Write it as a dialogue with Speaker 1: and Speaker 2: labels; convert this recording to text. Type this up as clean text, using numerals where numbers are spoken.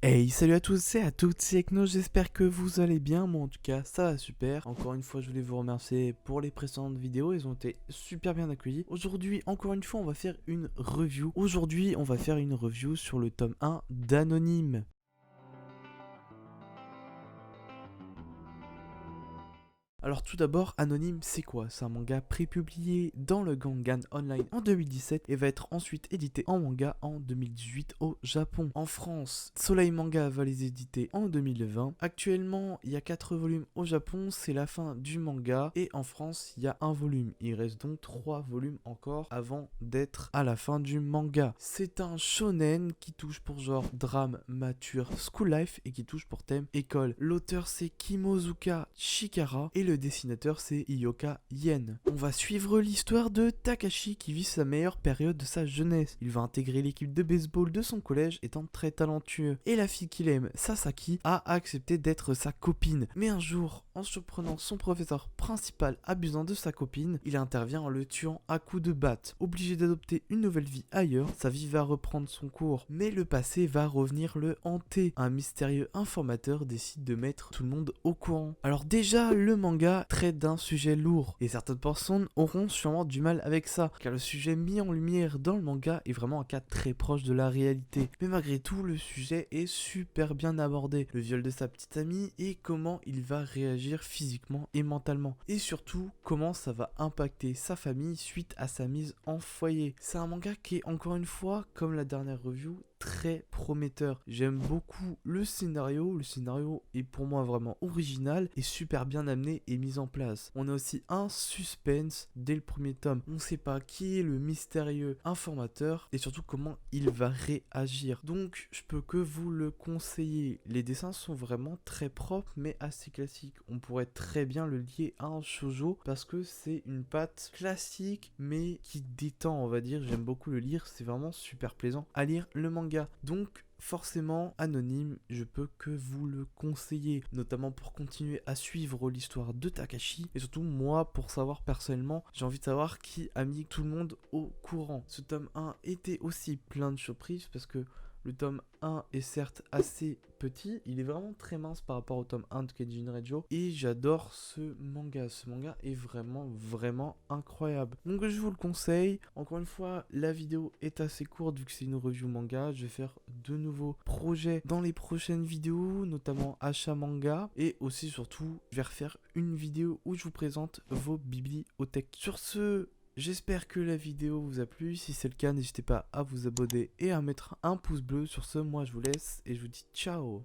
Speaker 1: Hey, salut à tous et à toutes, c'est Ekno, j'espère que vous allez bien, moi en tout cas ça va super. Encore une fois je voulais vous remercier pour les précédentes vidéos, elles ont été super bien accueillies. Aujourd'hui encore une fois on va faire une review. Aujourd'hui on va faire une review sur le tome 1 d'Anonyme. Alors tout d'abord, Anonyme c'est quoi? C'est un manga prépublié dans le Gangan Online en 2017 et va être ensuite édité en manga en 2018 au Japon. En France, Soleil Manga va les éditer en 2020. Actuellement, il y a 4 volumes au Japon, c'est la fin du manga, et en France, il y a un volume. Il reste donc 3 volumes encore avant d'être à la fin du manga. C'est un shonen qui touche pour genre drame, mature, school life et qui touche pour thème école. L'auteur c'est Kimozuka Shikara et le dessinateur c'est Ioka Yen. On va suivre l'histoire de Takashi qui vit sa meilleure période de sa jeunesse. Il va intégrer l'équipe de baseball de son collège étant très talentueux. Et la fille qu'il aime, Sasaki, a accepté d'être sa copine. Mais un jour, en surprenant son professeur principal abusant de sa copine, il intervient en le tuant à coups de batte. Obligé d'adopter une nouvelle vie ailleurs, sa vie va reprendre son cours. Mais le passé va revenir le hanter. Un mystérieux informateur décide de mettre tout le monde au courant. Alors déjà, le manga traite d'un sujet lourd, et certaines personnes auront sûrement du mal avec ça, car le sujet mis en lumière dans le manga est vraiment un cas très proche de la réalité. Mais malgré tout, le sujet est super bien abordé. Le viol de sa petite amie et comment il va réagir physiquement et mentalement. Et surtout, comment ça va impacter sa famille suite à sa mise en foyer. C'est un manga qui est encore une fois, comme la dernière review, très prometteur. J'aime beaucoup le scénario est pour moi vraiment original et super bien amené et mis en place. On a aussi un suspense dès le premier tome. On ne sait pas qui est le mystérieux informateur et surtout comment il va réagir. Donc je peux que vous le conseiller. Les dessins sont vraiment très propres mais assez classiques. On pourrait très bien le lier à un shoujo parce que c'est une patte classique mais qui détend, on va dire. J'aime beaucoup le lire, c'est vraiment super plaisant à lire le manga. Donc forcément, Anonyme, je peux que vous le conseiller, notamment pour continuer à suivre l'histoire de Takashi, et surtout moi, pour savoir personnellement, j'ai envie de savoir qui a mis tout le monde au courant. Ce tome 1 était aussi plein de surprises, parce que le tome 1 est certes assez petit, il est vraiment très mince par rapport au tome 1 de Keijin Reggio, et j'adore ce manga. Ce manga est vraiment incroyable. Donc je vous le conseille. Encore une fois, la vidéo est assez courte vu que c'est une review manga. Je vais faire de nouveaux projets dans les prochaines vidéos, notamment achat manga, et aussi surtout, je vais refaire une vidéo où je vous présente vos bibliothèques. Sur ce, j'espère que la vidéo vous a plu. Si c'est le cas, n'hésitez pas à vous abonner et à mettre un pouce bleu. Sur ce, moi je vous laisse et je vous dis ciao.